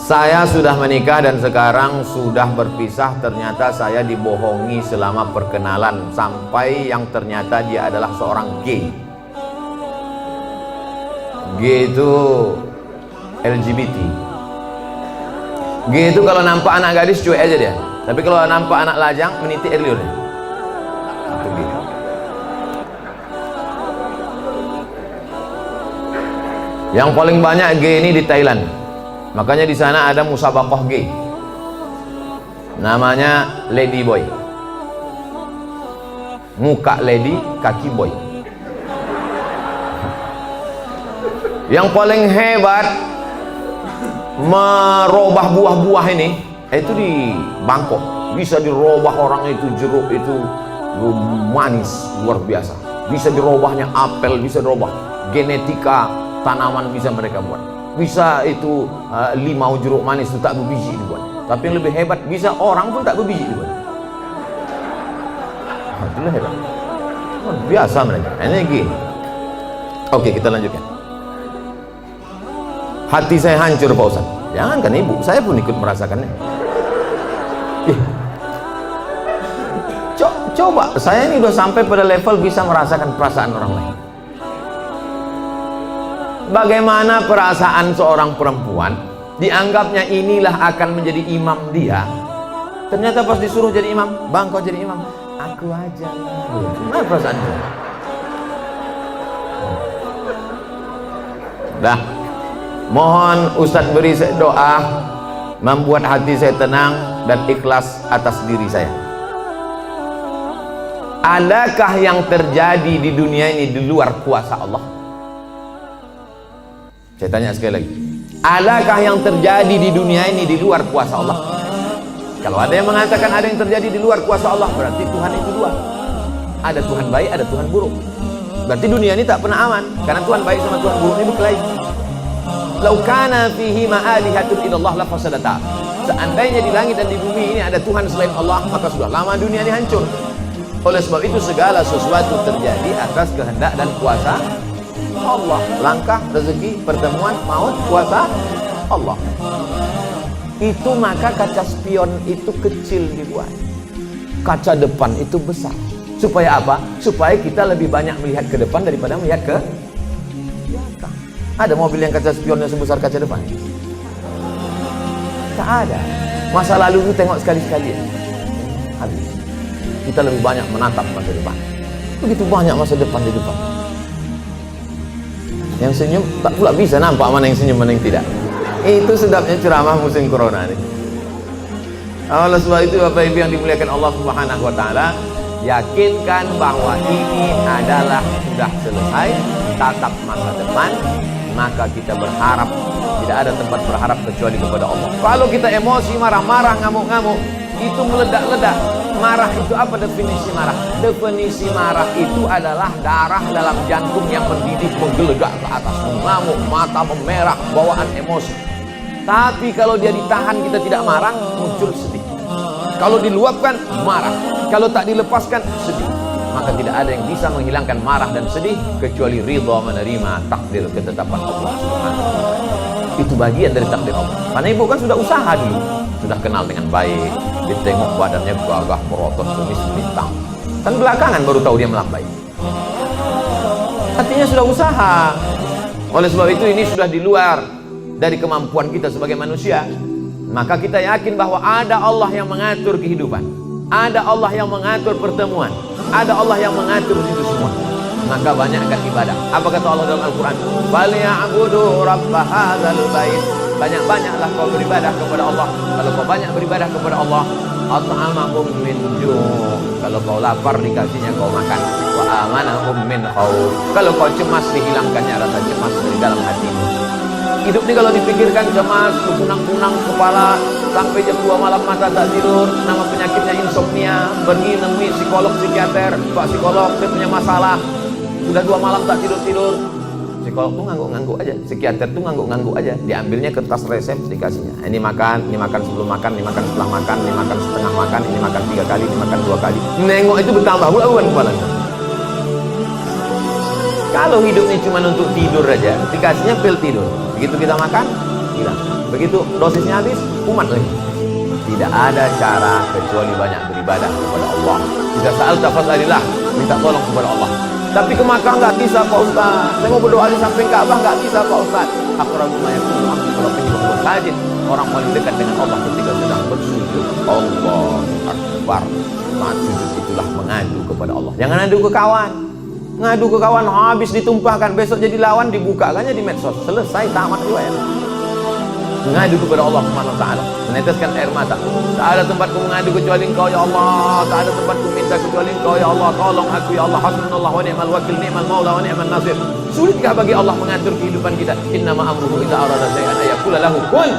Saya sudah menikah dan sekarang sudah berpisah. Ternyata saya dibohongi selama perkenalan, sampai yang ternyata dia adalah seorang gay. Gay itu LGBT. Gay itu kalau nampak anak gadis cuek aja dia, tapi kalau nampak anak lajang menitik air liur. Itu gay. Yang paling banyak gay ini di Thailand. Makanya di sana ada musabaqah gay. Namanya Lady Boy. Muka lady, kaki boy. Yang paling hebat merubah buah-buah ini itu di Bangkok. Bisa dirubah orang itu, jeruk itu manis luar biasa. Bisa dirubahnya apel, bisa dirubah genetika tanaman, bisa mereka buat. Bisa itu limau jeruk manis itu tak berbiji dibuat. Tapi yang lebih hebat, bisa orang pun tak berbiji dibuat. Itulah hebat. Biasa mereka. Ini gini. Oke, kita lanjutkan. Hati saya hancur Pak Ustaz. Jangankan ibu, saya pun ikut merasakannya. Coba, saya ini udah sampai pada level bisa merasakan perasaan orang lain. Bagaimana perasaan seorang perempuan dianggapnya inilah akan menjadi imam dia, ternyata pas disuruh jadi imam, bang kau jadi imam, aku aja. Gimana perasaannya? Dah, mohon Ustadz beri doa membuat hati saya tenang dan ikhlas atas diri saya. Adakah yang terjadi di dunia ini di luar kuasa Allah? Saya tanya sekali lagi, adakah yang terjadi di dunia ini di luar kuasa Allah? Kalau ada yang mengatakan ada yang terjadi di luar kuasa Allah, berarti Tuhan itu dua. Ada Tuhan baik, ada Tuhan buruk. Berarti dunia ini tak pernah aman, karena Tuhan baik sama Tuhan buruk ini berkelahi. Lau kana fihi ma'alihatun illallah la fasadata. Seandainya di langit dan di bumi ini ada Tuhan selain Allah, maka sudah lama dunia ini hancur. Oleh sebab itu segala sesuatu terjadi atas kehendak dan kuasa Allah. Langkah, rezeki, pertemuan, maut, kuasa Allah. Itu maka kaca spion itu kecil dibuat, kaca depan itu besar. Supaya apa? Supaya kita lebih banyak melihat ke depan daripada melihat ke belakang. Ada mobil yang kaca spionnya sebesar kaca depan? Tak ada. Masa lalu itu tengok sekali-sekali, habis. Kita lebih banyak menatap masa depan. Begitu banyak masa depan di depan. Yang senyum tak pula bisa nampak mana yang senyum mana yang tidak. Itu sedapnya ceramah musim corona ini. Oleh sebab itu Bapak Ibu yang dimuliakan Allah Subhanahu wa taala, yakinkan bahwa ini adalah sudah selesai, tatap masa depan, maka kita berharap, tidak ada tempat berharap kecuali kepada Allah. Kalau kita emosi, marah-marah, ngamuk-ngamuk, itu meledak-ledak. Marah itu apa definisi marah? Definisi marah itu adalah darah dalam jantung yang mendidih, menggelegar ke atas, mengamuk, mata memerah, bawaan emosi. Tapi kalau dia ditahan, kita tidak marah, muncul sedih. Kalau diluapkan, marah. Kalau tak dilepaskan, sedih. Maka tidak ada yang bisa menghilangkan marah dan sedih kecuali ridha menerima takdir ketetapan Allah Subhanahu wa taala. Itu bagian dari takdir Allah. Karena ibu kan sudah usaha dulu, sudah kenal dengan baik, ditengok badannya gagah, berotot, kumis bintang. Kan belakangan baru tahu dia melambai. Artinya sudah usaha. Oleh sebab itu ini sudah di luar dari kemampuan kita sebagai manusia. Maka kita yakin bahwa ada Allah yang mengatur kehidupan, ada Allah yang mengatur pertemuan, ada Allah yang mengatur itu semua. Maka banyakkan ibadah. Apa kata Allah dalam Al-Quran? Falyabudu rabba hadzal bait. Banyak-banyaklah kau beribadah kepada Allah. Kalau kau banyak beribadah kepada Allah, at'amahum min ju'. Kalau kau lapar dikasihnya kau makan. Wa amanahum min khauf. Kalau kau cemas dihilangkannya rasa cemas dari dalam hatimu. Hidup ini kalau dipikirkan cemas, kunang-kunang kepala, sampai jam 2 malam mata tak tidur, nama penyakitnya insomnia, pergi nemui psikolog, psikiater, Pak psikolog, saya punya masalah, sudah 2 malam tak tidur-tidur. Psikolog tuh ngangguk-ngangguk aja, psikiater tuh ngangguk-ngangguk aja, diambilnya kertas resep dikasihnya. Ini makan sebelum makan, ini makan setelah makan, ini makan setengah makan, ini makan 3 kali, ini makan 2 kali. Nengok itu bertambah bulan kepalanya. Kalau hidup ini cuma untuk tidur aja, dikasihnya pil tidur. Begitu kita makan, hilang. Begitu dosisnya habis, kumat lagi. Tidak ada cara kecuali banyak beribadah kepada Allah. Jika sa'alta fas'alillah, minta tolong kepada Allah. Tapi ke Makkah nggak bisa Pak Ustaz. Saya mau berdoa di samping Ka'bah nggak bisa Pak Ustaz. Aqrabu ma yakunu 'abdu ila rabbihi wa huwa sajid. Orang paling dekat dengan Allah ketika sedang bersujud. Allahu Akbar. Saat sujud itulah mengadu kepada Allah. Jangan adu ke kawan. Ngadu ke kawan habis ditumpahkan, besok jadi lawan dibukakannya di medsos. Selesai, tamat riwayat. Mengadu kepada Allah Subhanahu wa taala, meneteskan air mata. Tak ada tempatku mengadu kecuali Engkau ya Allah, tak ada tempatku minta kecuali Engkau ya Allah. Tolong aku ya Allah, hasbunallah wa ni'mal wakil, ni'mal maula wa ni'man nasir. Sulitkah bagi Allah mengatur kehidupan kita? Innama amruhu idza arada syai'an ayaqula lahu kun.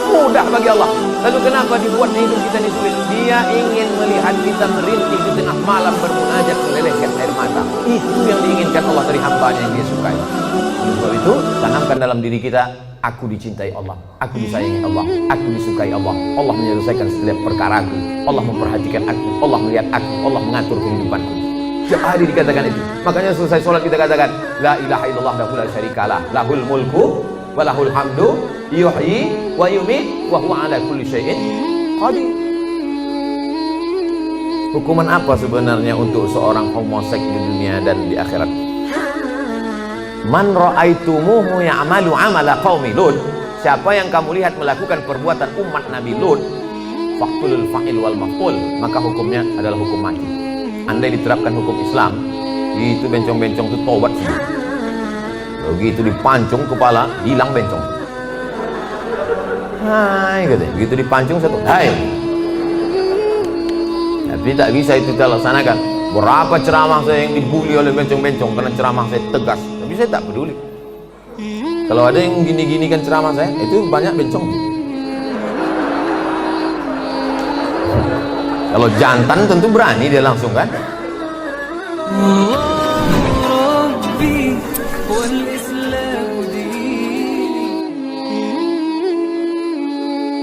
Mudah bagi Allah. Lalu kenapa dibuat hidup kita ini sulit? Dia ingin melihat kita merintih di tengah malam bermunajat melelehkan air mata. Itu yang diinginkan Allah dari hambanya yang Dia sukai. Oleh sebab itu, tanamkan dalam diri kita, aku dicintai Allah, aku disayangi Allah, aku disukai Allah. Allah menyelesaikan setiap perkaraku, Allah memperhatikan aku, Allah melihat aku, Allah mengatur kehidupanku. Setiap hari dikatakan itu. Makanya selesai sholat kita katakan, la ilaha illallah wahdahu la syarikalah, lahul mulku wa lahul hamdu, yuhyi wa yumiit wa huwa ala kulli syai'in qadir. Hukuman apa sebenarnya untuk seorang homoseks di dunia dan di akhirat? Man ra'aitumuhu ya'malu 'amala qaumi Lut. Siapa yang kamu lihat melakukan perbuatan umat Nabi Lut, faqtulul fa'il wal maf'ul, maka hukumnya adalah hukum mati. Andai diterapkan hukum Islam, itu bencong-bencong itu tobat sendiri. Begitu dipancung kepala, hilang bencong. Hai, gitu. Begitu dipancung satu, hai. Tapi tak bisa itu kita laksanakan. Berapa ceramah saya yang dibully oleh bencong-bencong karena ceramah saya tegas. Tapi saya tak peduli. Kalau ada yang gini-gini kan ceramah saya, itu banyak bencong. Kalau jantan tentu berani dia langsung kan.